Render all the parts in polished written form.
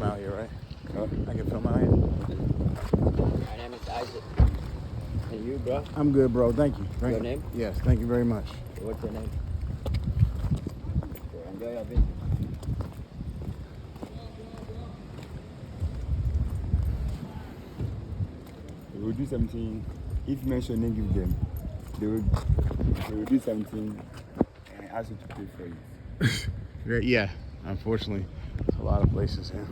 out here, right? Huh? I can film out here. My name is Isaac. And you, bro? I'm good, bro. Thank you. Your name? Yes, thank you very much. What's your name? Okay, enjoy your visit. They will do something. If mentioning give them, they will do something and ask you to pay for it. Yeah, unfortunately, there's a lot of places here.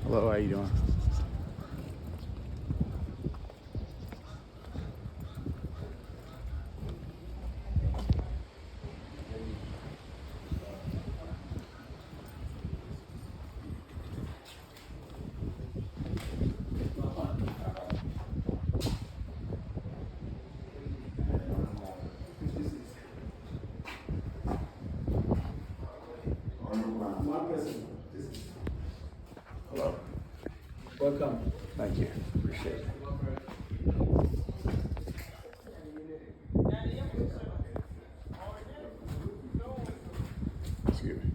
Hello, how you doing? Hello. Welcome. Thank you. Appreciate it. Excuse me.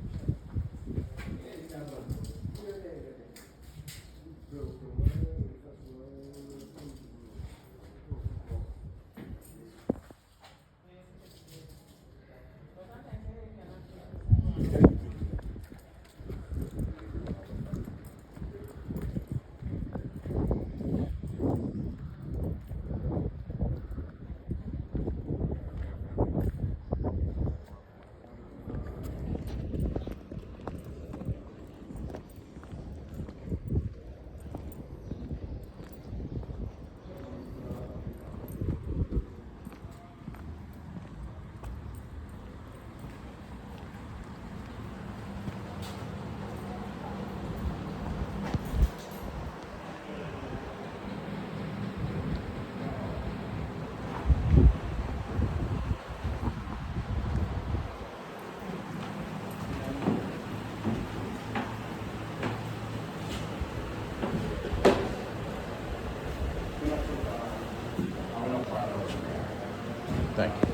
Thank you.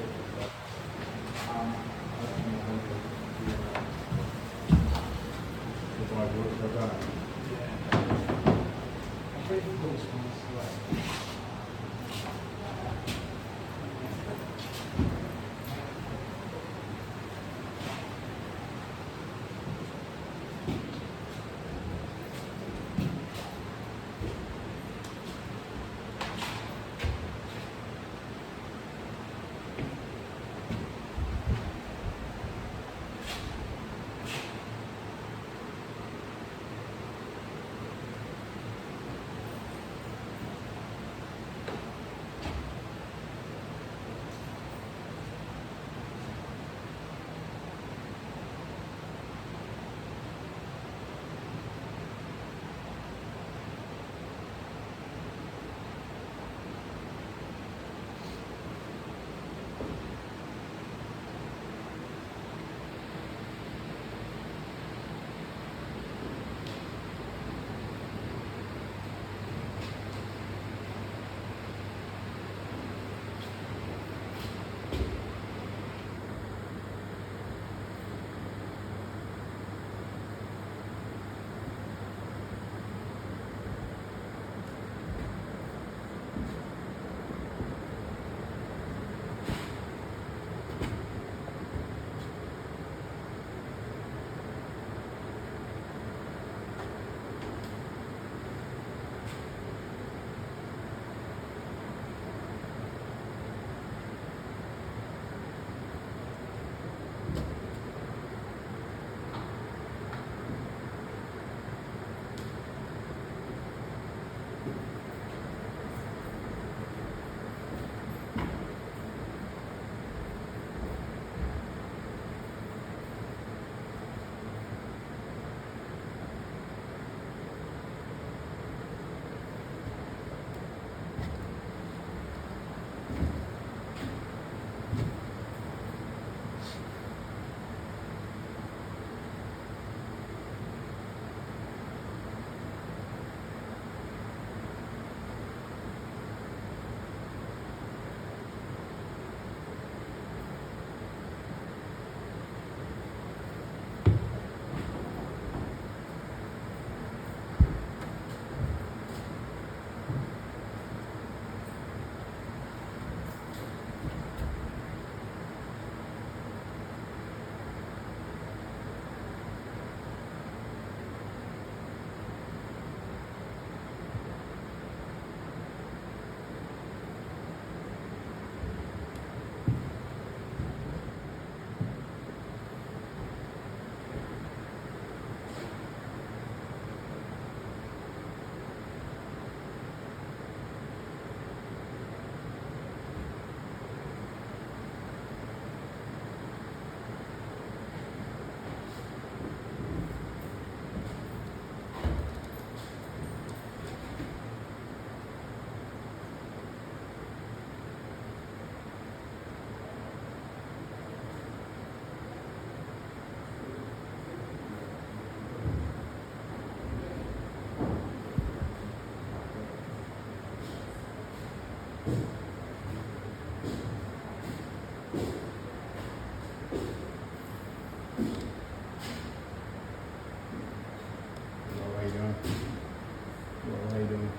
Hello, how you doing? Hello, how you doing?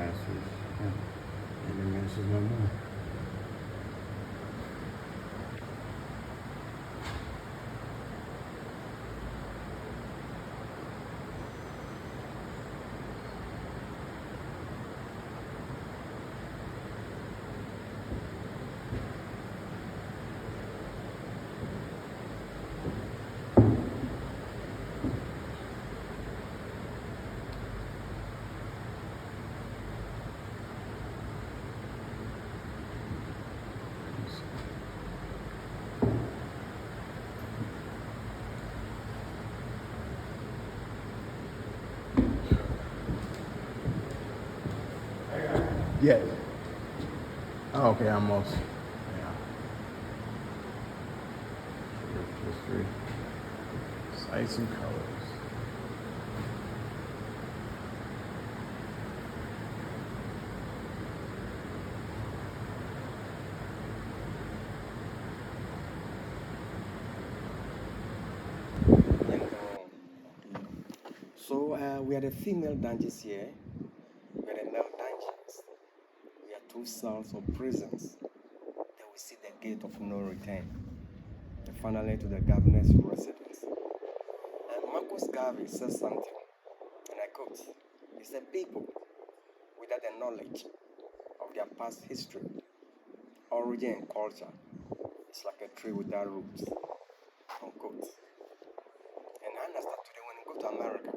masters. Yeah. And the masters no more. Yes. Oh, okay, almost. Yeah. History. Sights and colors. So we are the female dungeons here. We are the male dungeons. We are two cells of prisons. Then we see the gate of no return. And finally to the governor's residence. And Marcus Garvey says something, and I quote, he said, people without the knowledge of their past history, origin, and culture, it's like a tree without roots, unquote. And I understand today when you go to America,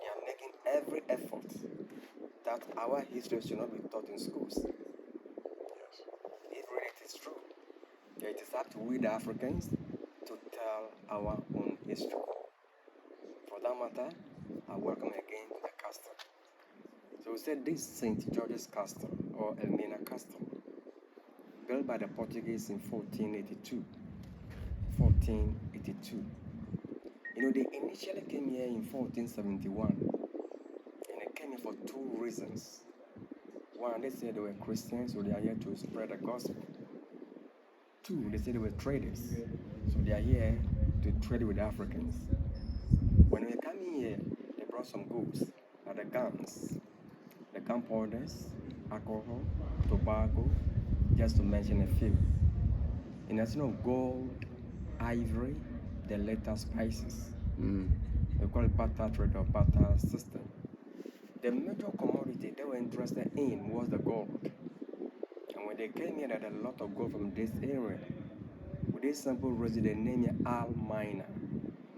they are making every effort that our history should not be taught in schools. Yes. If really it is true, it is up to we the Africans to tell our own history. For that matter, I welcome again to the castle. So we said this St. George's Castle, or Elmina Castle, built by the Portuguese in 1482. 1482. You know, they initially came here in 1471, and they came here for two reasons. One, they said they were Christians, so they are here to spread the gospel. Two, they said they were traders, so they are here to trade with Africans. When we come in here, they brought some goods, like the guns, the gunpowders, alcohol, tobacco, just to mention a few. In addition of gold, ivory, the later spices. We call it barter trade or barter system. The major commodity they were interested in was the gold. And when they came here, they had a lot of gold from this area. With this simple reason, they named it Elmina.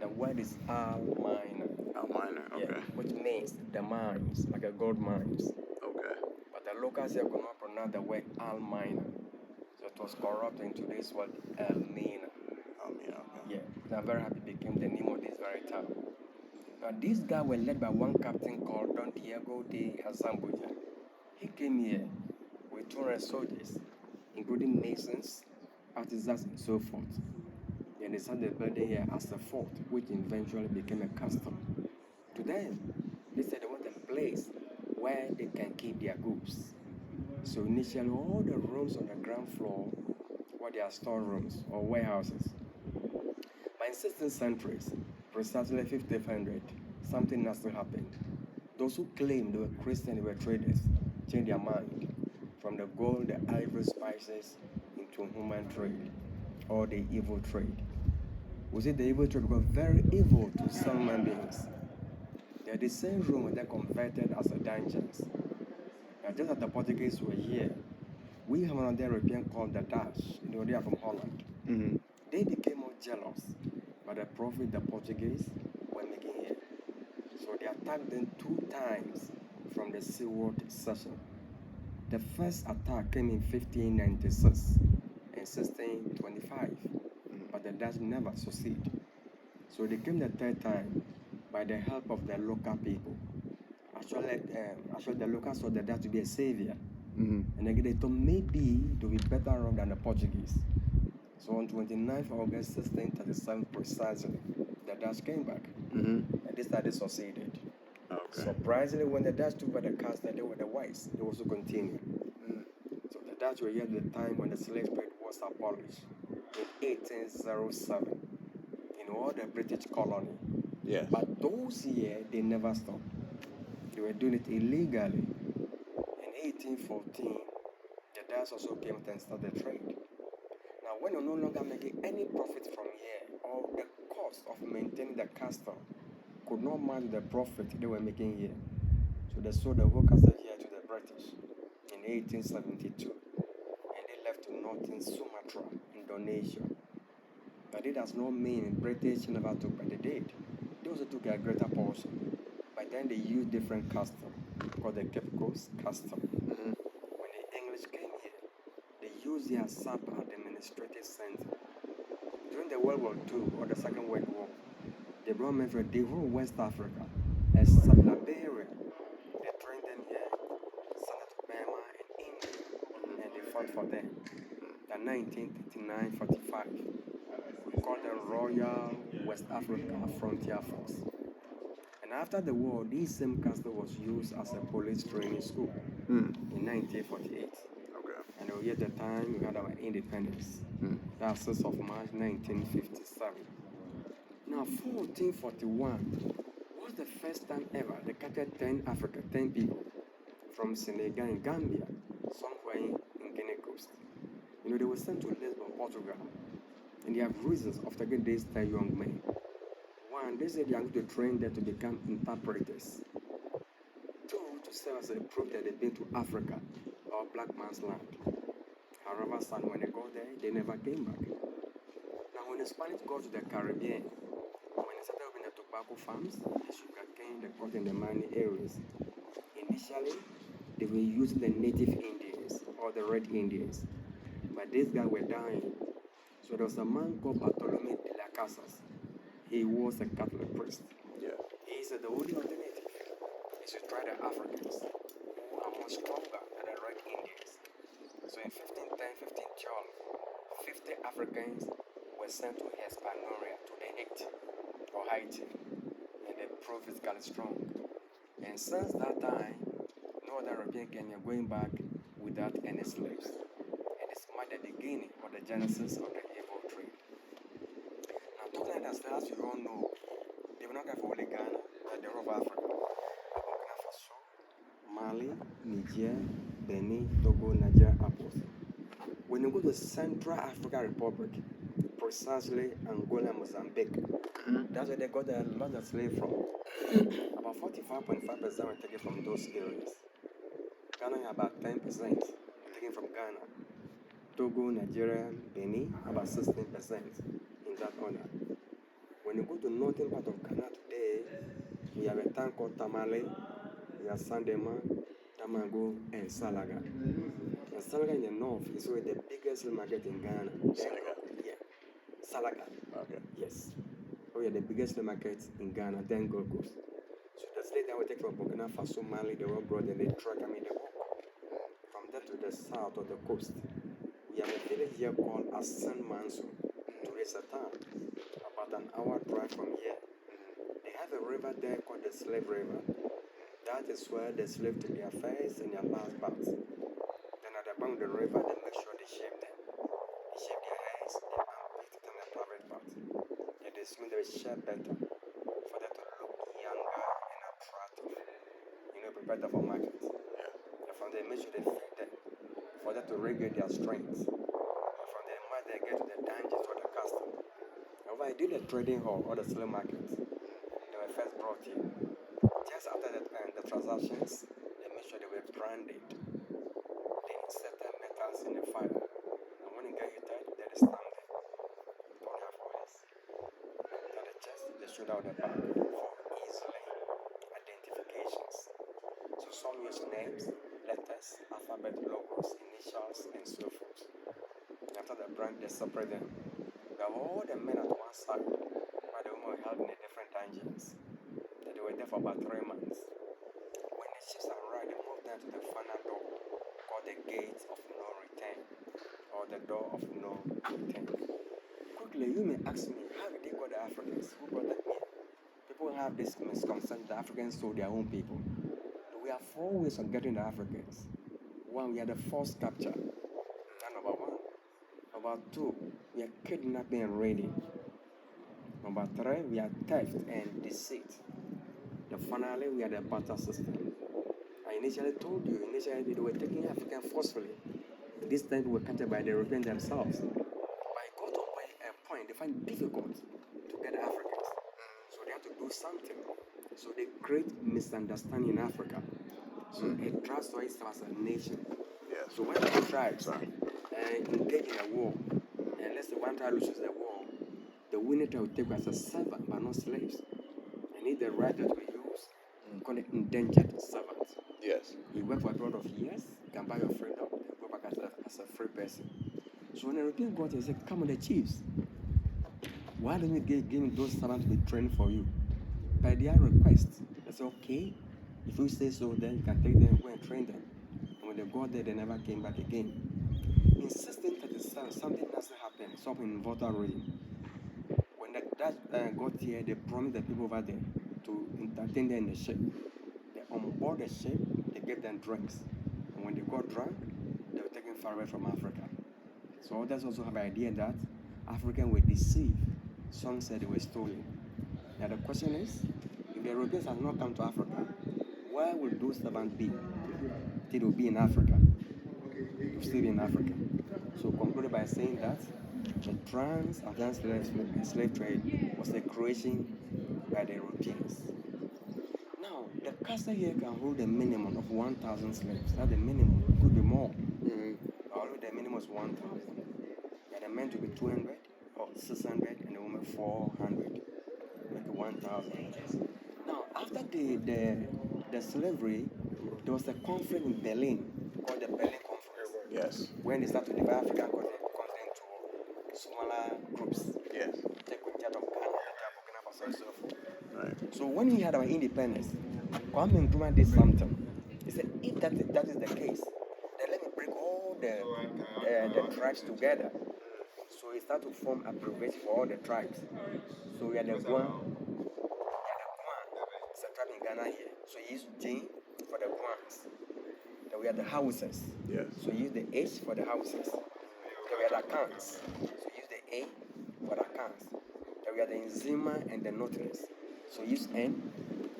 Now, what is Elmina? Elmina, okay. Yeah, which means the mines, like a gold mines. Okay. But the locals here could not pronounce the word Elmina. So it was corrupted into this word Elmina. Elmina, okay. Yeah, so I'm very happy it became the name of this very town. Now, these guys were led by one captain called Don Diego de Azambuja. He came here with 200 soldiers, including masons, artisans, and so forth. Then they started building here as a fort, which eventually became a castle. To them, they said they want a place where they can keep their goods. So initially, all the rooms on the ground floor were their storerooms or warehouses. By the 16th century, precisely 1500, something else happened. Those who claimed they were Christian, they were traders, changed their mind from the gold, the ivory, spices into human trade or the evil trade. We say the evil trade because very evil to some human beings. They're the same room where they converted as a dungeons. Now, just as the Portuguese were here, we have another European called the Dutch. You know, they are from Holland. Mm-hmm. They became more jealous by the profit the Portuguese were making here. So they attacked them 2 times from the seaward session. The first attack came in 1596 and 1625, but the Dutch never succeeded. So they came the 3rd time by the help of the local people. Actually, the locals saw the Dutch to be a savior, and they thought maybe to be better off than the Portuguese. So on 29th August 1637 precisely, the Dutch came back, and this time they succeeded. Okay. Surprisingly, when the Dutch took over the castle, they were the whites. They also continued. So the Dutch were here at the time when the slave trade was abolished in 1807 in all the British colony. Yes. But those here, they never stopped. They were doing it illegally. 1814, the Dutch also came and started trade. Now, when you're no longer making any profit from here, or the cost of maintaining the castle could not match the profit they were making here, so they sold the whole castle here to the British in 1872, and they left to northern Sumatra, Indonesia. But it does not mean British never took, but they did. They also took a greater portion. By then they used different custom called the Cape Coast custom. When the English came here, they used their sub administrative center. During the World War II or the Second World War, they brought men from the whole West Africa, except Liberia. They trained them here, sent them to Burma and India, and they fought for them. In 1939-45, we called them Royal West Africa Frontier Force. And after the war, this same castle was used as a police training school in 1948. And at the time, we had our independence. That's 6th of March 1957. Now, 1441 was the first time ever they captured 10 people from Senegal and Gambia, somewhere in Guinea Coast. You know, they were sent to Lisbon, Portugal, and they have reasons of taking these 10 young men. One, they said they are going to train them to become interpreters. Two, to serve as a proof that they've been to Africa or black man's land. However, son, when they got there, they never came back. Now, when the Spanish got to the Caribbean, when they started opening the tobacco farms, the sugarcane, the cotton, the mining areas, initially, they were using the native Indians or the red Indians. But these guys were dying. So there was a man called Bartolome de las Casas. He was a Catholic priest. He said the only alternative is to try the Africans, who are much stronger than the red Indians. So in 1510, 1512, 50 Africans were sent to Hispaniola, to the Haiti, and they proved physically strong. And since that time, no other European Kenya going back without any slaves. And it's marked the beginning or the genesis of the evil trade. Now, talking like that, as you all know, they were not going for only Ghana, but the whole of Africa. Burkina Faso, Mali, Niger, Benin, Togo, Niger, Apples. When you go to Central African Republic, precisely Angola, Mozambique, that's where they got a lot of slaves from. About 45.5% were taken from those areas. Ghana, about 10% taken from Ghana. Togo, Nigeria, Benin, about 16% in that order. When you go to northern part of Ghana today, we have a town called Tamale, we have Sandema, Tamago, and Salaga. And Salaga in the north is where the biggest market in Ghana. Salaga? Yeah. Salaga. Okay. Yes. Oh yeah, the biggest market in Ghana, then Gold Coast. So the slave that we take from Burkina Faso, Mali, they were brought and they truck, they walk from there to the south of the coast. We have a village here called Asan Manso. To raise a town, about an hour drive from here. They have a river there called the Slave River. That is where the slave took their first and their last baths. Then at the bank of the river, they make sure they shave them. They shave their hands, their armpits, and their private parts. And they smell they shave better for them to look younger and attractive. You know, prepare them for market. And from there, make sure they feed them for them to regulate their strength. And from there, they get to the dungeons or the castle. However, I did a trading hall or the slave market. They were first brought here. Just after the transactions, they made sure they were branded. They inserted metals in the fire. And when it got heated, they stamped them. Don't have oils. At the chest, they showed out the back for easily identifications. So some use names, letters, alphabet, logos, initials, and so forth. And after the brand, they separate them. There were all the men at one side, while the women were held in the different dungeons. They were there for about 3 months. When the ships arrived, they moved them to the final door, called the Gate of No Return, or the Door of No Return. Quickly, you may ask me, how did they got the Africans? Who brought them here? People have this misconception the Africans sold their own people. We have 4 ways of getting the Africans. 1, we are the forced capture. That's number 1. Number 2, we are kidnapping and raiding. Number 3, we are theft and deceit. And finally, we are the barter system. And you initially told you, initially they were taking African forcefully. This time they were captured by the Europeans themselves. But it got to a point they find it difficult to get Africans. So they have to do something. So they create misunderstanding in Africa. So it tries to itself as a nation. Yes. So when the tribes engage in a war, and let's say one tribe loses the war, the winner tribe will take as a servant, but not slaves. And if the right that we use, we call it indentured servants. Yes. You work for a period of years, you can buy your freedom, and go back as a free person. So when the European got here, they said, come on, the chiefs. Why don't you give those servants to be trained for you? By their request, they said, okay, if you say so, then you can take them, go and train them. And when they got there, they never came back again. In 1637, something else happened, something in Volta region. When the Dutch got here, they promised the people over there to entertain them in the ship. They on board the ship, they gave them drinks. And when they got drunk, they were taken far away from Africa. So others also have an idea that Africans were deceived. Some said they were stolen. Now the question is, if the Europeans have not come to Africa, where will those servants be? They will be in Africa. They will still be in Africa. So concluded by saying that the trans-Atlantic slave trade was a creation by the Europeans. Now, the castle here can hold a minimum of 1,000 slaves. That's the minimum. It could be more. Although the minimum is 1,000. And the men to be 200 or 600 and the women 400. Like 1,000. Now, after the slavery, there was a conference in Berlin called the Berlin Conference. Yes. When they started to divide African continent to smaller groups. Yes. Take charge of Ghana, Burkina Faso, and so forth. Right. So when we had our independence, Kwame Nkrumah did something. He said, if that is the case, then let me bring all the tribes together. So he started to form abbreviations for all the tribes. So we had the Guan. It's a tribe in Ghana here. So he used J for the Guans. Then we had the Hausas. Yes. So he used the H for the Hausas. Then we had the Akans. So he used the A for the Akans. Then we had the Nzima and the Northerners. So he used N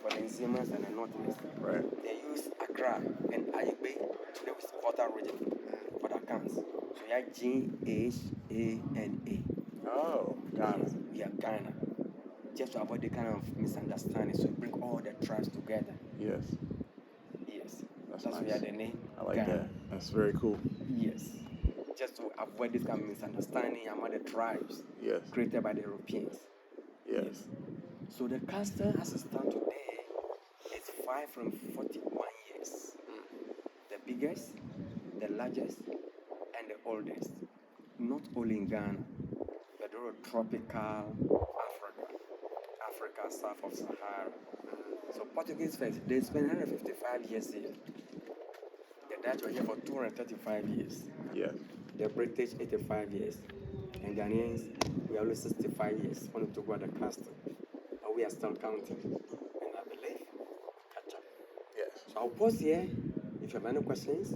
for the Nzimas and the Northerners. Right. They used Accra and Ayube, they used Volta region for the Akans. So you had G, H, A, and A. Oh, Ghana. Yeah, Ghana. Just to avoid the kind of misunderstanding, so bring all the tribes together. Yes. Yes. That's That's nice. why we had the name. I like Ghana. that. That's very cool. Yes. Just to avoid this kind of misunderstanding among the tribes Yes. created by the Europeans. Yes. So the castle as it stands today is 541 years. The biggest, the largest, and the oldest. Not only in Ghana, but all tropical Africa south of Sahara. So Portuguese first, they spent 155 years here. The Dutch were here for 235 years. Yes. The British 85 years. And Ghanaians, we are only 65 years when we took over the castle. And we are still counting. And I believe we'll catch up. Yes. So I'll pause here. If you have any questions,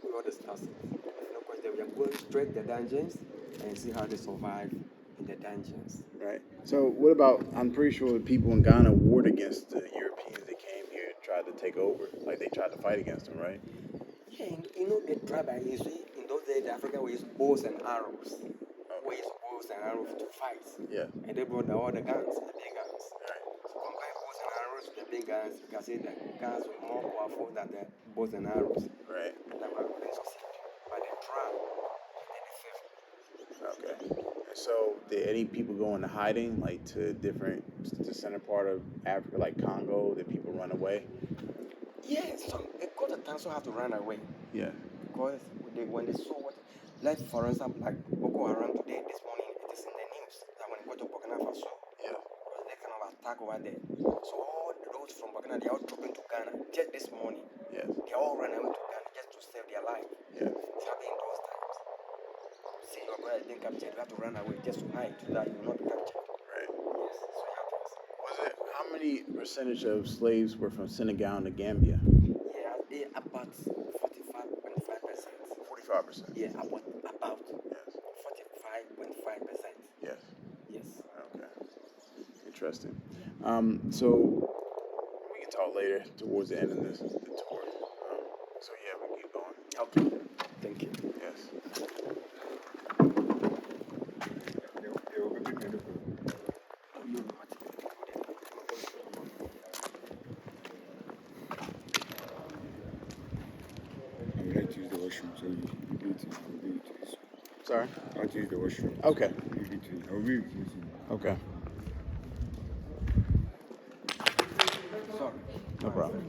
we will discuss it. If no question, we are going straight to the dungeons and see how they survive in the dungeons. Right. So what about, I'm pretty sure people in Ghana warred against the Europeans that came here and tried to take over. Like they tried to fight against them, right? Yeah, you know the tribe you see, in those days, the Africa we use bows and arrows. We use bows and arrows to fight. Yeah. And they brought all the guns, the big guns. Right. So compare bows and arrows with the big guns, you can see the guns were more powerful than the bows and arrows. Right. That's why we couldn't succeed. But the tribe, they failed. Okay. And so did any people go into hiding, like to the center part of Africa, like Congo? Did people run away? Yes, so a quarter time so have to run away. Yeah. Because when they saw what, like for example, like Boko Haram today, this morning, it is in the news that when they go to Burkina Faso, Yeah. they kind of attack over there. So all those from Burkina, they are all trooping to Ghana just this morning. Yes. They all ran away to Ghana just to save their life. Yeah. It's happening in those times. See, your brother has been captured, you have to run away just to hide so that you will not be captured. Right. Yes, so it happens. Was it, how many percentage of slaves were from Senegal to Gambia? Yeah, about 45.5%. 45%. Yeah, about Yes. 45.5%. Yes. Yes. Okay. Interesting. So we can talk later towards the end of the tour. So you need to use. Sorry. I want to use the washroom. Okay. You need to. I'll be with you. Okay. Sorry. No problem.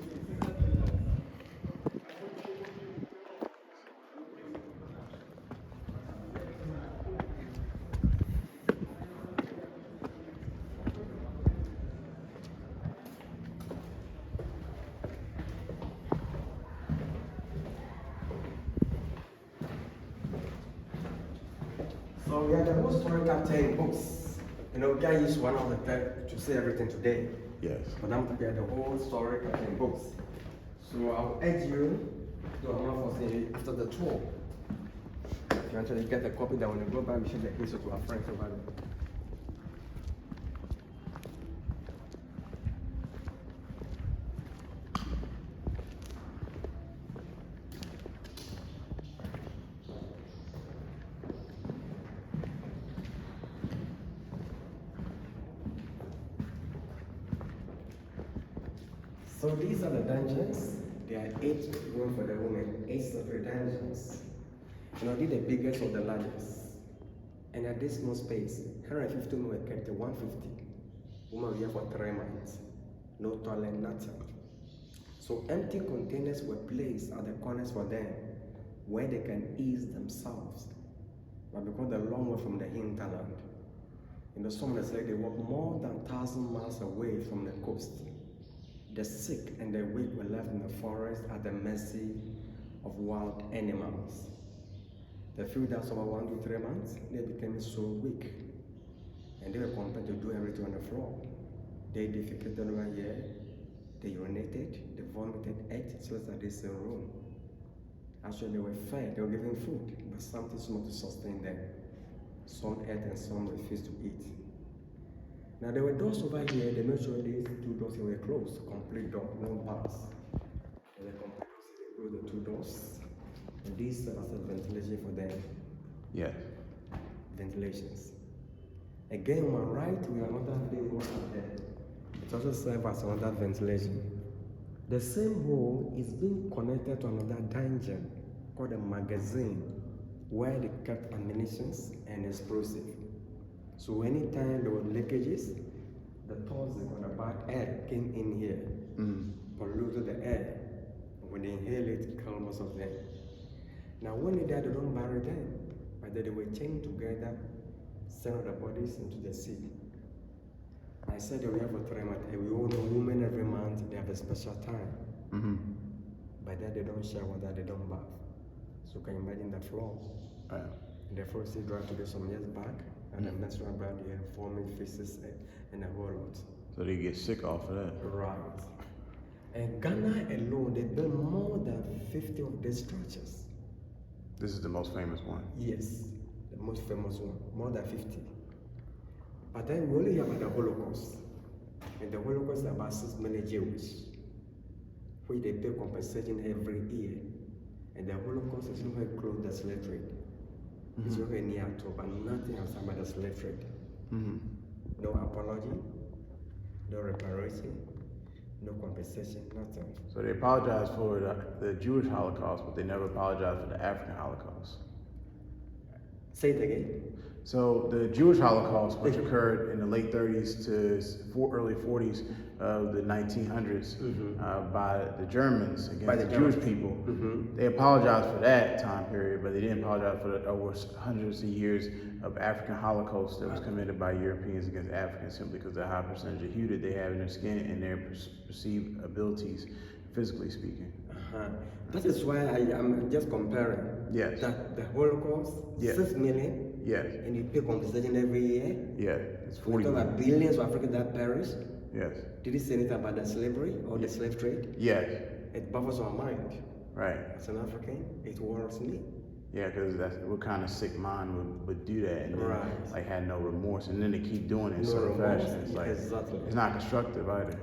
So we are the most story captain books. You know, guy is one of the best to say everything today. Yes. But I'm to get the whole story captain books. So I'll urge you to allow for saying after the tour. If you actually get a copy, that when you go back, we share the case to our friends over there. So these are the dungeons. There are 8 rooms for the women, 8 separate dungeons. You know, these are the biggest of the largest. And at this small space, 150 women were kept, 150. Women were here for 3 months. No toilet, nothing. So empty containers were placed at the corners for them, where they can ease themselves. But because they're long way from the hinterland, you know, some say they walk more than 1,000 miles away from the coast. The sick and the weak were left in the forest at the mercy of wild animals. The few that over 1 to 3 months, they became so weak. And they were compelled to do everything on the floor. They defecated over here, they urinated, they vomited, ate, slept at this room. Actually, they were fed, they were given food, but something small to sustain them. Some ate and some refused to eat. Now there were doors over here, they made sure these 2 doors were closed, complete door, no bars. And the complete doors, they closed the 2 doors. And these serve as a ventilation for them. Yes. Ventilations. Again, on my right, we have another big one up there. It also serves as another ventilation. The same hole is being connected to another dungeon called a magazine, where they kept ammunition and explosives. So anytime there were leakages, the toxic or the bad air came in here, polluted the air. When they inhale it, kill most of them. Now when they die, they don't bury them, but they were chained together, send the bodies into the sea. I said they were here for 3 months, and we all know women every month, they have a special time. By that they don't shower water, they don't bath. So can you imagine the floor? The floor is dry today some years back, and the menstrual blood, you have forming feces and a whole lot. So they get sick off of that. Right. And Ghana alone, they built more than 50 of these structures. This is the most famous one. Yes, the most famous one, more than 50. But then we only hear about the Holocaust. And the Holocaust is about 6 million Jews, which they pay compensation every year. And the Holocaust is nowhere close to the slave trade. It's nowhere near at all, but nothing else about the slave trade. No apology, no reparation, no compensation, nothing. So they apologize for the Jewish Holocaust, but they never apologize for the African Holocaust. Say it again. So the Jewish Holocaust, which occurred in the late 30s to early 40s of the 1900s by the Germans against the Jewish people, they apologized for that time period, but they didn't apologize for the over hundreds of years of African Holocaust that was committed by Europeans against Africans simply because of the high percentage of hue that they have in their skin and their perceived abilities, physically speaking. That is why I'm just comparing. Yes. That the Holocaust, 6 million. Yes. And you pay compensation every year. Yeah, it's We 40 talk about billions of Africans that perish. Yes. Did he say anything about the slavery or the slave trade? Yes. It boggles our mind. Right. As an African, it worries me. Yeah, because that's what kind of sick mind would do that and then, like had no remorse, and then they keep doing it in certain fashion. It's like it's not constructive either.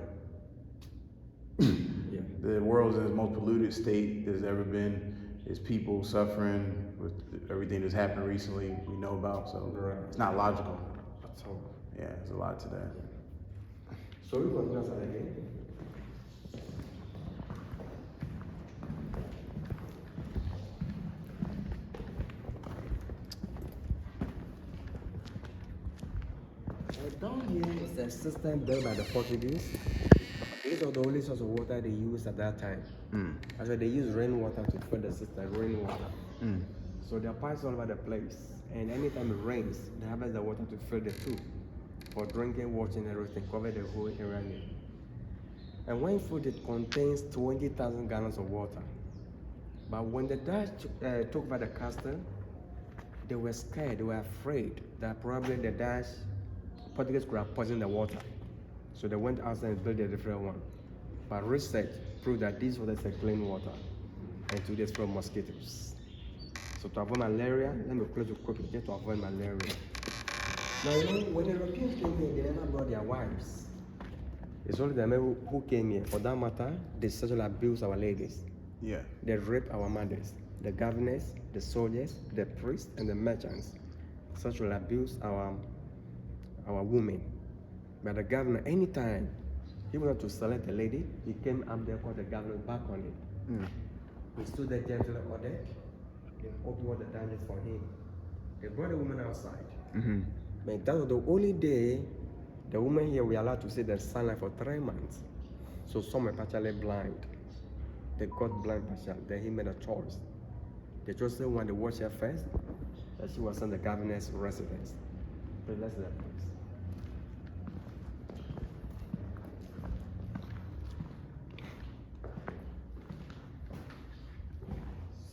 The world is the most polluted state there's ever been. There's people suffering with everything that's happened recently we know about, so it's not logical. Yeah, there's a lot to that. So we continue that again. Down here is a system built by the Portuguese. These are the only source of water they used at that time. That's why they use rainwater to fill the system, rainwater. So there are pipes all over the place. And anytime it rains, they harvest the water to fill the tube for drinking, washing, everything, cover the whole area here. And when food, it contains 20,000 gallons of water. But when the Dutch took over the castle, they were scared, they were afraid that probably the Dutch Portuguese could have poisoned the water. So they went outside and built a different one. But research proved that this water is a clean water and to destroy mosquitoes. So to avoid malaria, let me close it quickly just to avoid malaria. Now, you know, when the Europeans came here, they never brought their wives. It's only the men who came here. For that matter, they sexually abuse our ladies. Yeah. They rape our mothers, the governors, the soldiers, the priests, and the merchants. Sexually abuse our women. But the governor, anytime he wanted to select a lady, he came up there, called the governor back on it. He stood there gently on deck, and opened all the dungeons for him. They brought the woman outside. But that was the only day the women here were allowed to see the sunlight for 3 months. So some were partially blind. They got blind partially. Then he made a choice. The chosen one, they watched her first, that she was in the governor's residence. But let's see that place.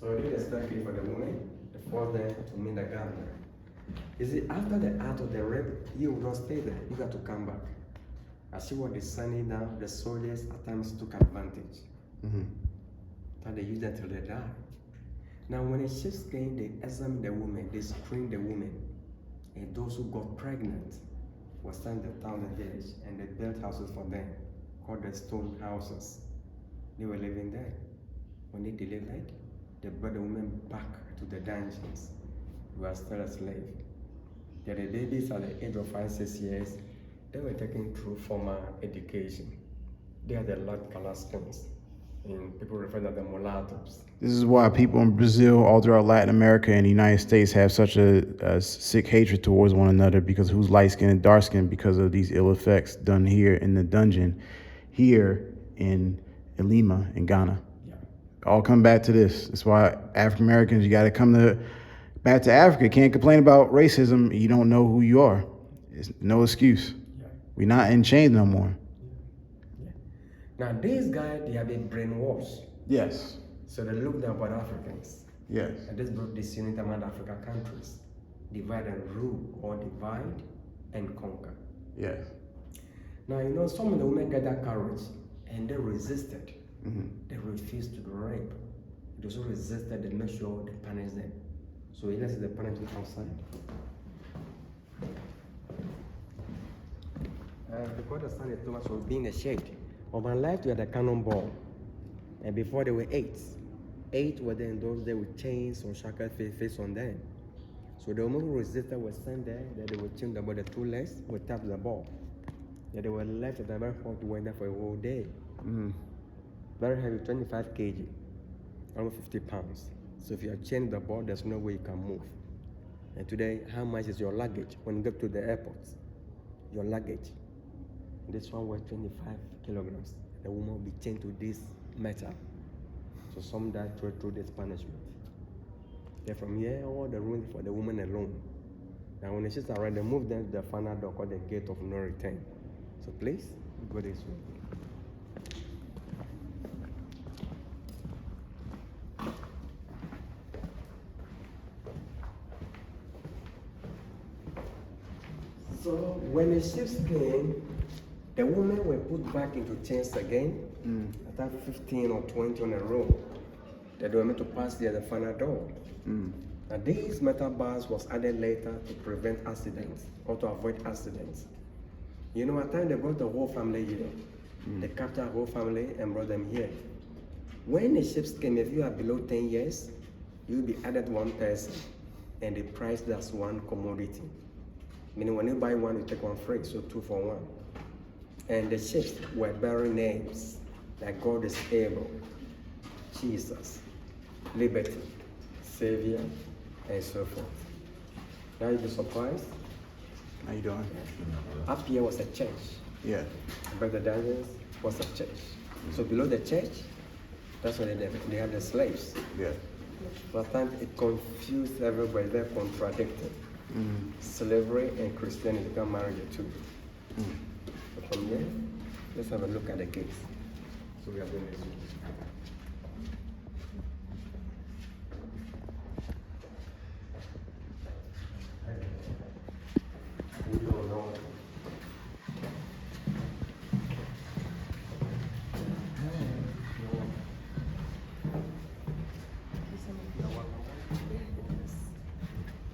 So they did a staircase for the woman, the forced them to meet the governor. You see, after the act of the rape, you would not stay there. You got to come back. As she was descending down, the soldiers at times took advantage. And they used that till they died. Now, when the ships came, they examined the woman, they screened the women. And those who got pregnant were sent to the town and village, and they built houses for them, called the stone houses. They were living there. When they delivered, they brought the women back to the dungeons. They were still a slave. They had the babies at the age of 5-6 years. They were taken through formal education. They had the light color skins, and people refer to them mulattoes. This is why people in Brazil, all throughout Latin America and the United States have such a sick hatred towards one another, because who's light skinned and dark skinned, because of these ill effects done here in the dungeon, here in Elmina in Ghana. All come back to this. That's why African Americans, you got to come back to Africa. Can't complain about racism. You don't know who you are. It's no excuse. We're not in chains no more. Now these guys, they have been brainwashed. Yes. So they look down upon Africans. Yes. And this brought disunity among African countries. Divide and rule, or divide and conquer. Yes. Now, you know, some of the women got that courage and they resisted. They refused to be raped. They also resisted, they made sure they punished them. So let's see the punishment outside. Because the sun is too much for being a shade. On my left, we had a cannonball. And before there were 8. 8 were there in those days with chains or shackles face on them. So the women who resisted were sent there, then they were chained about the 2 legs, would tap the ball. Then they were left at a very hot weather for a whole day. Very heavy, 25 kg, almost 50 pounds. So if you are chained the ball, there's no way you can move. And today, how much is your luggage when you go to the airport? Your luggage. This one weighs 25 kilograms. The woman will be chained to this metal. So some died through this punishment. Then from here, all the room for the woman alone. Now when the ships arrive, they move them to the final door called the gate of no return. So please, go this way. So when the ships came, the women were put back into chains again. After 15 or 20 on a row, that they were meant to pass the final door. Now these metal bars was added later to prevent accidents or to avoid accidents. You know, at times they brought the whole family here. They captured the whole family and brought them here. When the ships came, if you are below 10 years, you'll be added 1 person, and the price that's 1 commodity. Meaning when you buy 1, you take 1 free, so 2 for 1. And the ships were bearing names like God is able, Jesus, liberty, Savior, and so forth. Now you'll be surprised. How you doing? Up here was a church. Yeah. But the dungeons was a church. So below the church, that's where they had the slaves. Yeah. Sometimes it confused everybody, they're contradicted. Slavery and Christianity can marry the two. So from there, let's have a look at the gates. So we are doing this.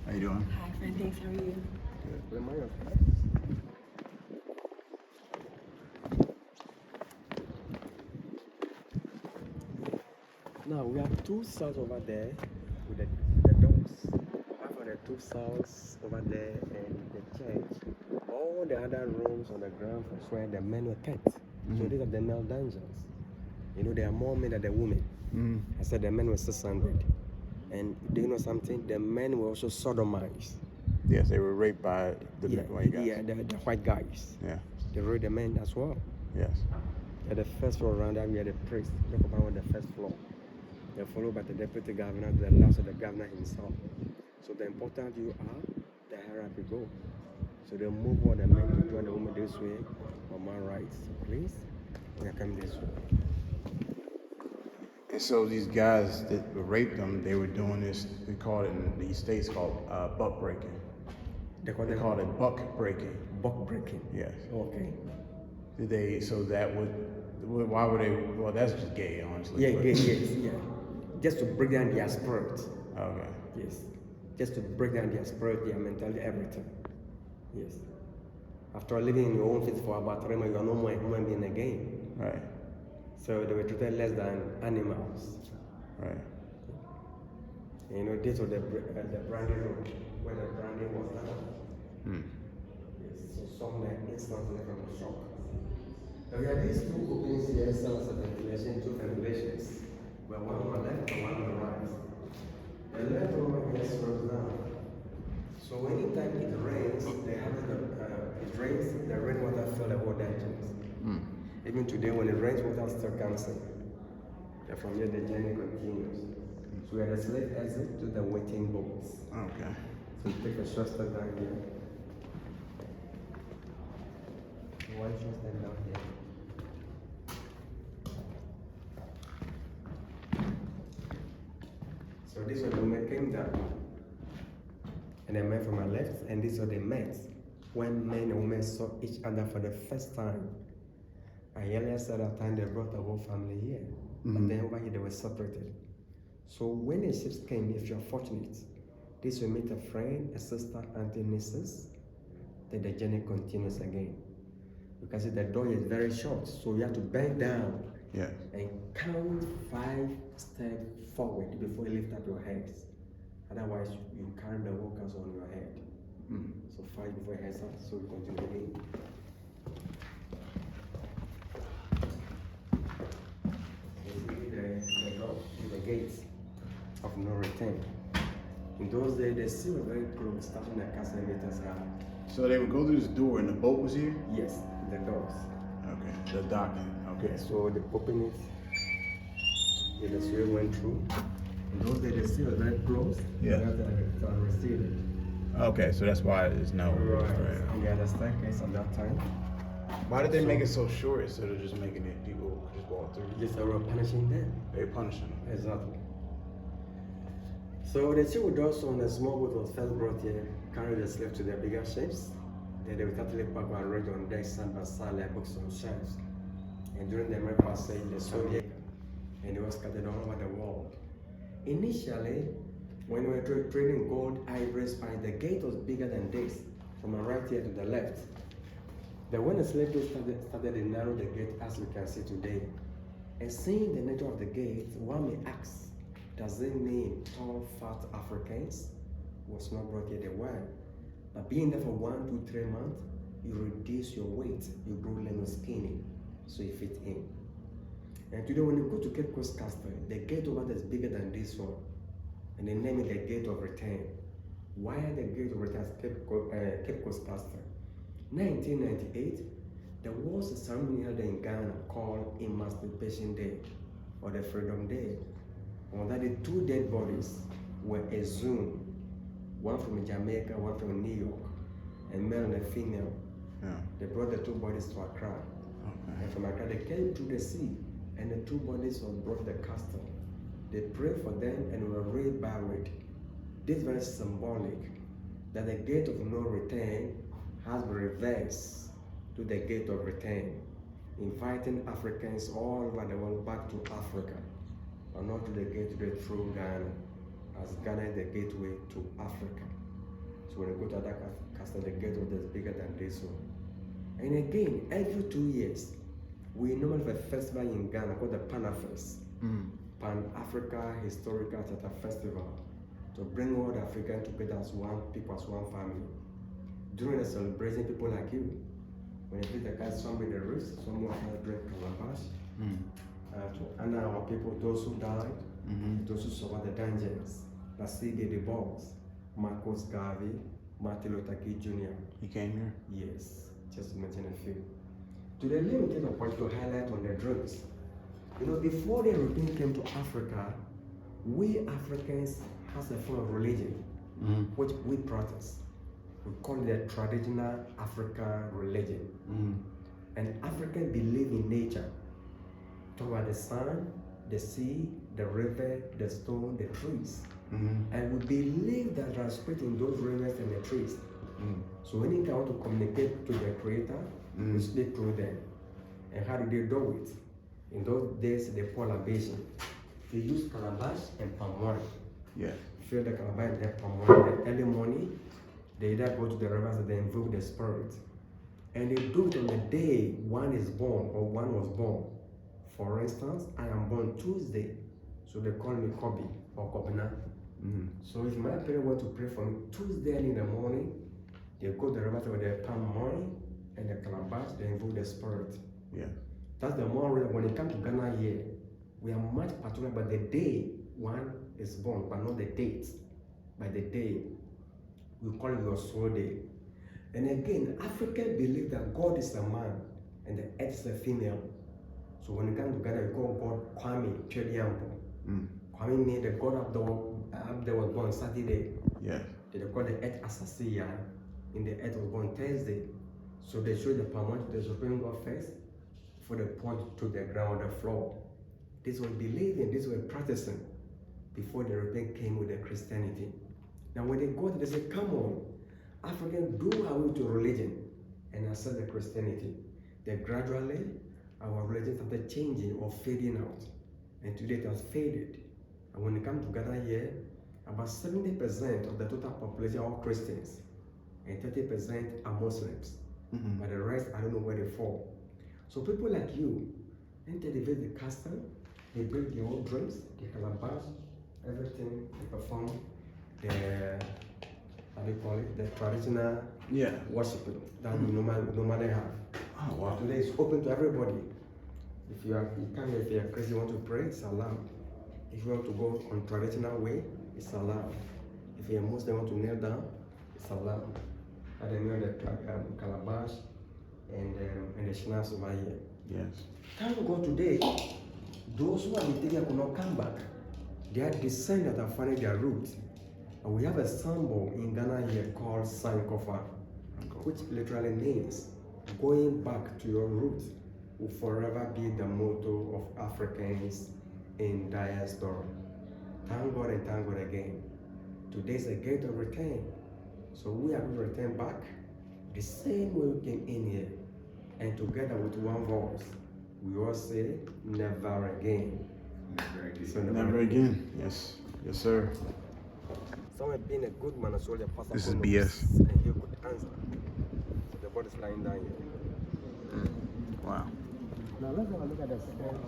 How you doing? Hi, friend. Thanks. How are you? Now we have two cells over there with the doors. Half of the two cells over there and the church. All the other rooms on the ground was where the men were kept. So these are the male dungeons. You know, there are more men than the women. I said the men were 600. And do you know something? The men were also sodomized. Yes, they were raped by the white guys. Yeah, the white guys. Yeah. They raped the men as well. Yes. At the first floor around that, we had a priest. Talk about the first floor. They're followed by the deputy governor, the last of the governor himself. So the important you are, the hierarchy go. So they move all the men to join the woman this way, on my right. So please, we are coming this way. And so these guys that raped them, they were doing this, we call it in these states called buck breaking. They call it buck breaking. Buck breaking. Yes. Okay. Did they, so that would, why would they, well, that's just gay, honestly. Yeah, but- yeah. Just to break down their spirit. Okay. Yes. Just to break down their spirit, their mentality, everything. Yes. After living in your own faith for about 3 months, you are no more a human being again. Right. So they were treated less than animals. Right. You know, this was the branding room, where the branding was done. Yes, so some like instantly from the shock. Now we have these two openings here, cells of ventilation, two ventilations. Well, one on the left and one on the right. The left one here slows down. So anytime it rains, they have it rains, the rainwater fill the whole dungeons. Even today, when it rains, water still comes in. And from here, the journey continues. So we are the slave exit to the waiting boats. Okay. So you take a short step down here. One short step down here. So this was the woman came down. And I met from my left, and this was they met. When men and women saw each other for the first time. I earlier said that time they brought the whole family here. But then over here they were separated. So when the ships came, if you're fortunate, this will meet a friend, a sister, auntie, nieces, then the journey continues again. You can see the door is very short, so you have to bend down and count 5 steps forward before you lift up your hands. Otherwise, you carry the walkers on your head. So 5 before your hands up, so you continue again. The gates of no return. In those days, they still were very close, starting the castle meters high. So they would go through this door and the boat was here? Yes, the doors. Okay, the docking, okay. So they opened it, and the sway went through. In those days, they still were very close. Yeah. You have to receive it. Okay, so that's why it's no. Right. And they had a staircase at that time. Why did they make it so short instead of just making it people just walk through? Just were punishing them. They punishing them. Exactly. So the two doors on the small boat was first brought here, carried the slave to their bigger ships. Then they would totally pack and arrange on deck side by side like books on shelves. And during the American passage, they sold it and they were scattered all over the world. Initially, when we were trading gold, ivory, spice, the gate was bigger than this, from right here to the left. Then when the slave trade started, they narrowed the gate as we can see today. And seeing the nature of the gate, one may ask, does it mean tall, fat Africans was not brought here? They were. But being there for 1, 2, 3 months, you reduce your weight, you grow little skinny, so you fit in. And today when you go to Cape Coast Castle, the gate over there is bigger than this one. And they name it the Gate of Return. Why the gate of return as Cape Coast pastor? 1998, there was a ceremony held in Ghana called Emancipation Day or the Freedom Day. On that day, 2 dead bodies were exhumed, one from Jamaica, one from New York, a male and a female. Yeah. They brought the 2 bodies to Accra. Okay. And from Accra, they came through the sea, and the 2 bodies were brought to the castle. They prayed for them and were reburied. This is very symbolic that the gate of no return has been reversed to the gate of return, inviting Africans all over the world back to Africa, but not to the gateway through Ghana, as Ghana is the gateway to Africa. So when you go to that castle, the gateway is bigger than this one. And again, every 2 years, we normally have a festival in Ghana called the Pan-Africa, Pan-Africa Historical Theatre Festival, to bring all the Africans together as one people, as one family. During the celebration, people like you, when you take the card, some with the wrist, some will have drink calabash, to honor our people, those who died, those who survived the dungeons, Lasige the Boss, Marcus Garvey, Martin Luther King Jr. He came here? Yes, just to mention a few. Today, let me take a point to highlight on the drugs. You know, before the Europeans came to Africa, we Africans has a form of religion, which we practice. We call it the traditional African religion. And Africans believe in nature. Talk about the sun, the sea, the river, the stone, the trees. And we believe that there are spirits in those rivers and the trees. So when you want to communicate to the Creator, we speak through them. And how do they do it? In those days, they pour libation. They use calabash and palm wine. Yeah. Fill the calabash and the palm wine. And early morning, they either go to the rivers and they invoke the spirit. And they do it on the day one is born or one was born. For instance, I am born Tuesday, so they call me Kobe or Kobina. So if my parents want to pray for me Tuesday in the morning, they go to the rivers with their palm wine and the calabash, they invoke the spirit. Yeah. That's the more when it comes to Ghana here, we are much particular about the day one is born, but not the date. By the day, we call it your soul day. And again, Africans believe that God is a man and the earth is a female. So when it comes to Ghana, we call God Kwame Chediampo. Kwame means the God of the was born Saturday. Yeah. They call the earth Asasiya, and the earth was born Thursday. So they show the palm to the Supreme God first, for the point to the ground, the floor. This was believing, this was practicing before the European came with the Christianity. Now when they go, they say, come on, Africans do away to religion and accept the Christianity. Then gradually, our religion started changing or fading out. And today it has faded. And when it comes to Ghana here, about 70% of the total population are Christians, and 30% are Muslims. But the rest, I don't know where they fall. So people like you, enter the castle, they bring their own drinks, the calabash, everything, they perform the, how do you call it, the traditional worshiping that we normally have. Oh, wow. Today it's open to everybody. If you come here, if you're Christian, you want to pray, it's allowed. If you want to go on traditional way, it's allowed. If you're Muslim, want to kneel down, it's allowed. And then you know the calabash and the schnapps over here. Yes. Thank God today, those who are in Italy could not come back. Their descendants are finding their roots. And we have a symbol in Ghana here called Sankofa, which literally means going back to your roots will forever be the motto of Africans in diaspora. Thank God and thank God again. Today is a gate of return. So we are going to return back the same way we came in here. And together with one voice, we all say, never again. Never again. So Never again. Yes. Yes, sir. Someone being a good man as well, the pastor. This is BS. And he could answer. So the body's lying down here. Wow. Now let's have a look at the second.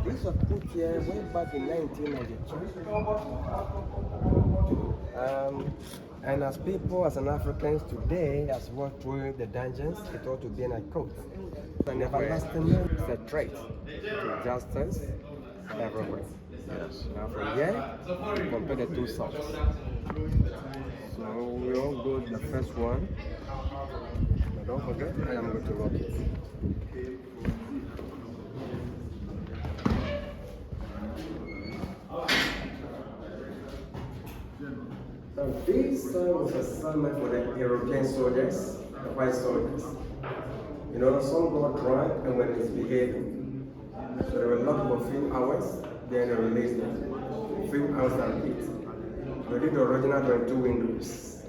This was put here way back in 1992. And as people, as an Africans today, as walk through the dungeons, it ought to be in a coat. An everlasting is a threat to justice everywhere. Yes. Now from here, we compare the two songs. So we all go to the first one. But don't forget, I am going to rock it. Now this song was a song for the European soldiers, the white soldiers. You know, some got drunk and were misbehaving. So they were locked for a few hours, then they released them. A few hours and eat. We did the original 22 windows.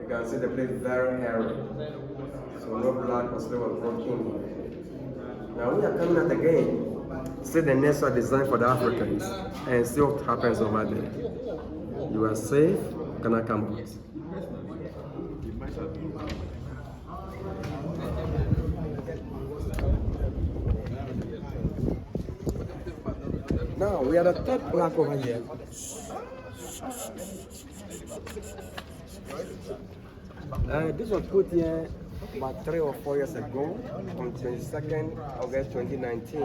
You can see the place very airy. So no blood or slave was brought in. Now we are coming out again. See the next one designed for the Africans and see what happens over there. You are safe, Ghana campus. Now we are the third plaque over here. This was put here about 3 or 4 years ago on 22nd August 2019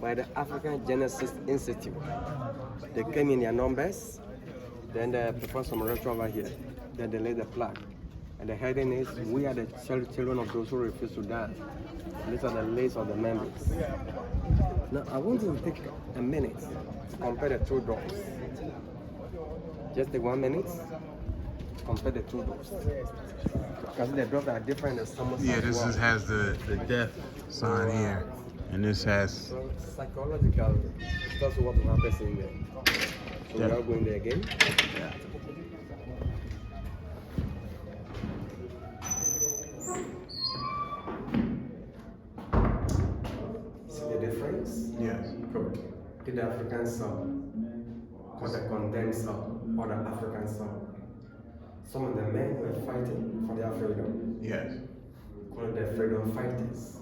by the African Genesis Institute. They came in their numbers, then they performed some ritual over here. Then they laid the plaque. And the heading is, "We are the children of those who refuse to die." These are the lists of the members. Now I want you to take a minute to compare the two doors. Just take 1 minute. Compare the two doors. Because the doors are different in some Yeah, this has the death sign here, and this has. So psychological, that's what happens in there. So we are going there again. Yeah. See the difference? Yes. Did the African song, or the condensed song, or the African song. Some of the men were fighting for their freedom. Yes. Called the freedom fighters.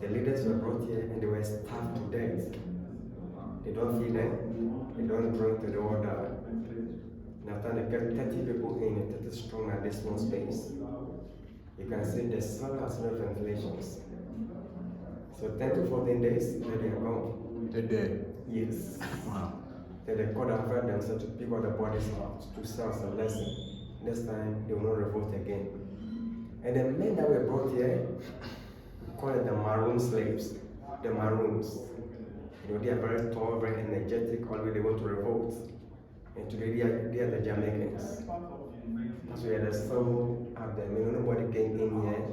The leaders were brought here and they were starved to death. They don't feed them, they don't drink, they all die. And after they get 30 people in a 30 strong at this small space, you can see the cell has no ventilations. So 10 to 14 days, then they are gone. They're dead. Yes. Wow. Then they called after themselves to pick up the bodies out to serve as a lesson. Next time, they will not revolt again. And the men that were brought here, we call it the maroon slaves. The maroons. You know, they are very tall, very energetic, always they want to revolt. And today they are the Jamaicans. So we had a song out there. Nobody came in here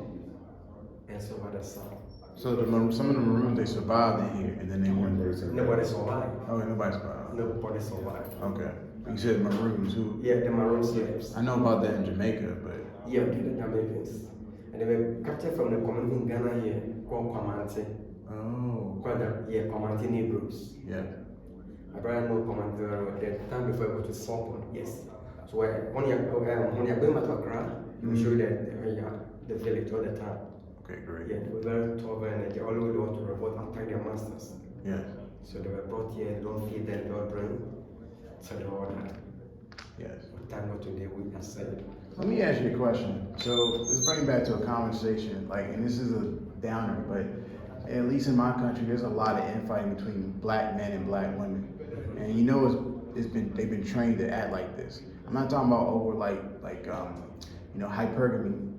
and so what the song. So some of the Maroons, they survived in here, and then they weren't there. Nobody survived. Oh, nobody survived. Nobody survived. Okay. You said Maroons, who? Yeah, the maroon slaves. I know about that in Jamaica, but. Yeah, they're the Jamaicans. And they were captured from the community in Ghana here called Kwamante. Oh. Called the Kwamante Negroes. Yeah. My brother know Kwamante the time before I go to Sopon, yes. So when you're going back to Accra, we show you the village all the time. Okay, great. Yeah, they were very tough and they always want to revolt and attack their masters. Yeah. So they were brought here, they don't feed them, they don't drink. So they all died. Yes. Thank God today we are saved. Let me ask you a question. So let's bring it back to a conversation, and this is a downer, but at least in my country, there's a lot of infighting between black men and black women. And you know they've been trained to act like this. I'm not talking about over hypergamy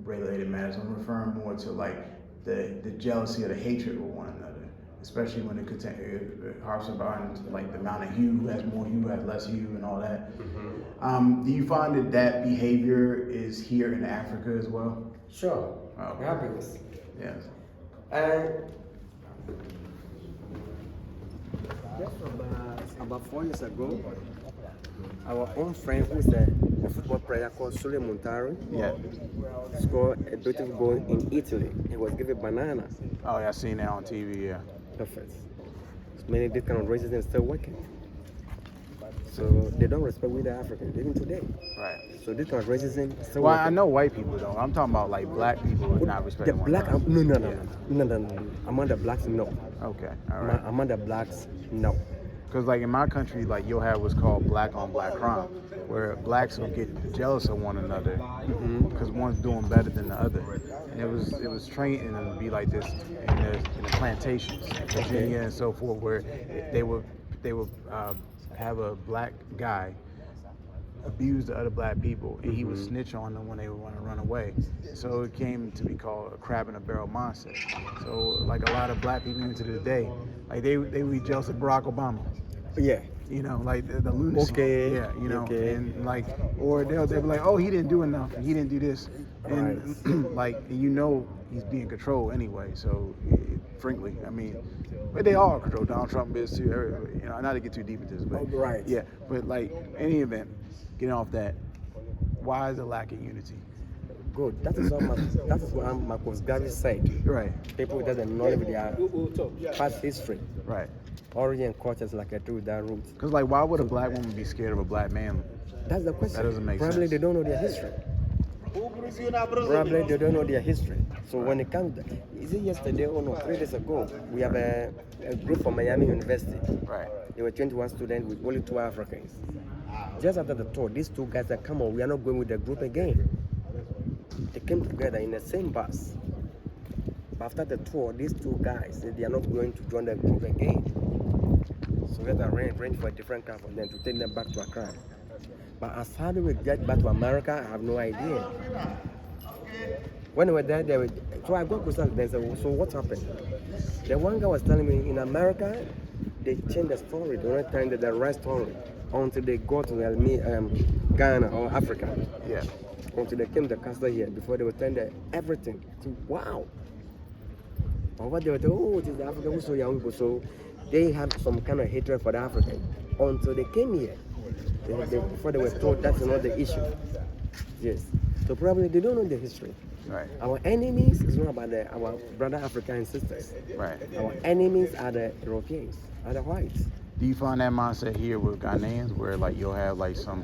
related matters. I'm referring more to the jealousy or the hatred with one another, especially when it harps about the amount of hue, who has more hue, who has less hue, and all that. Mm-hmm. Do you find that behavior is here in Africa as well? Sure. Oh. It happens. Yes. Just about 4 years ago, our own friend who is a football player called Sule Muntari scored a beautiful goal in Italy. He was given bananas. Oh, yeah, I seen that on TV, yeah. Perfect. Many this kind of racism is still working. So they don't respect we the Africans, even today. Right. So this kind of racism is still Well, working. I know white people though. I'm talking about black people not respecting one another. No. Among the blacks, no. Okay, all right. Among the blacks, no. Because in my country, you'll have what's called black on black crime. where blacks will get jealous of one another because one's doing better than the other. And it was training them to be like this in the plantations, in Virginia and so forth, where they would have a black guy abuse the other black people, and he would snitch on them when they would want to run away. So it came to be called a crab in a barrel mindset. So like a lot of black people even to this day, like they would be jealous of Barack Obama. Yeah. You know, like the lunacy. Okay. Yeah, you know, Okay. and like, or they'll be like, oh, he didn't do enough, he didn't do this, and like, you know, he's being controlled anyway. So, frankly, I mean, but they all are controlled. Donald Trump is too. You know, not to get too deep into this, but yeah, but like, any event, getting off that, why is the lack of unity? Good. That is what Marcus Garvey said. Right. People doesn't know their past history. Right. Origin cultures like I do with that root. Because like, why would a black woman be scared of a black man? That's the question. That doesn't make Probably sense. they don't know their history. Probably they don't know their history. So when it comes, is it yesterday or no, 3 days ago, we have a group from Miami University. Right. There were 21 students with only 2 Africans. Just after the tour, these 2 guys said, come on, we are not going with the group again. They came together in the same bus. But after the tour, these 2 guys said they are not going to join the group again. So we had to arrange for a different car for them to take them back to Accra. But as how do we get back to America, I have no idea. When we were there, so I got questions and said, so what happened? The one guy was telling me in America, they changed the story. They don't tell the right story until they go to Ghana or Africa. Yeah. Until they came to the castle here, before they were telling everything. So, wow. Or what they were telling, oh, it is the African who so young people. So they had some kind of hatred for the African until they came here. Before they were told that's not the issue. Yes. So probably they don't know the history. Right. Our enemies is not about our brother African sisters. Right. Our enemies are the Europeans, are the whites. Do you find that mindset here with Ghanaians, where like you'll have like some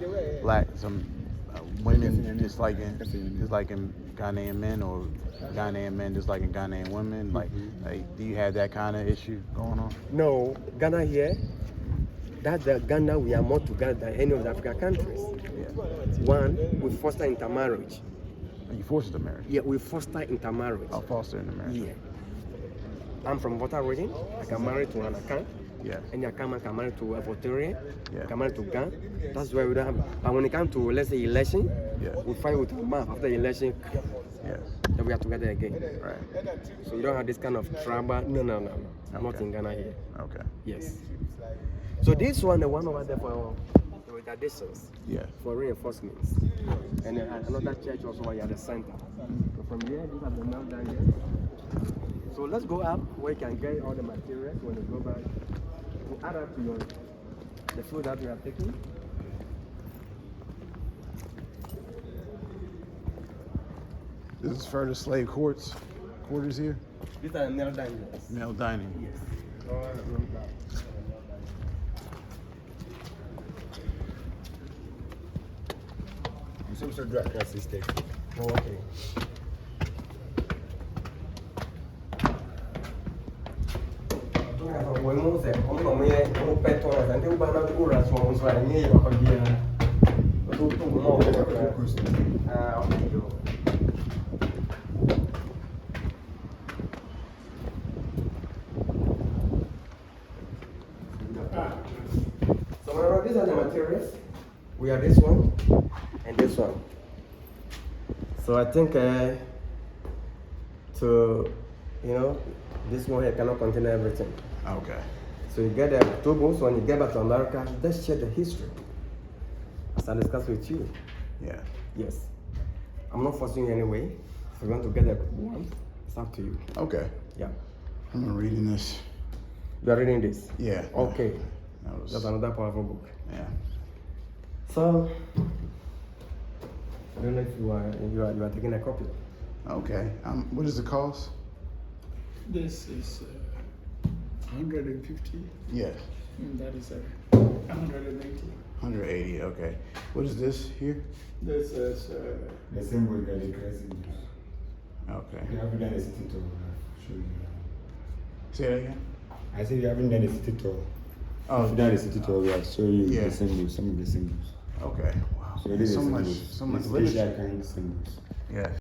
women just like in Ghanaian men, or Ghanaian men just like in Ghanaian women? Like do you have that kind of issue going on? No, Ghana here, that's the Ghana we are more together than any of the African countries. Yeah. One, we foster intermarriage. You forced the marriage? Yeah, we foster intermarriage. Oh, foster in the marriage. Yeah. I'm from Water region. I can marry to an Akan. Yes. And I can marry to a Voterian. Yeah. I can marry to Gan. That's why we don't have. But when it comes to, let's say, election, we fight with a map after the election. Yes. Then we are together again. Right. So you don't have this kind of tribal. No. Okay. Not in Ghana here. Okay. Yes. So this one, the one over there for with additions. Yeah. For reinforcements. And another church also at the center. So from here, these are the map down here. So let's go up where you can get all the materials when you go back. To add up to the food that we are taking. This is further slave quarters here? These are male diners. Male dining. Yes. You seem so dry across this steak. Oh, okay. So these are the materials. We have this one and this one. So I think this one here cannot contain everything. Okay. So you get the tools when you get back to America, let's share the history. As I discussed with you. Yeah. Yes. I'm not forcing you anyway. If you want to get the one, it's up to you. Okay. Yeah. I'm reading this. You are reading this? Yeah. Okay. That That's another powerful book. Yeah. So I don't know if you are taking a copy. Okay. What is the cost? This is 150, Yes. and that is 180. 180. Okay. What is this here? This is The same way that the crazy. Okay. You haven't done a city tour. I'll show you. Say that again. I said you haven't done a city tour. Oh. If you've done a city tour, we have show you Yeah. the symbols, some of the symbols. Okay. Wow. So this So is much. symbols. So much It's literature. Asian kind of symbols. Yes.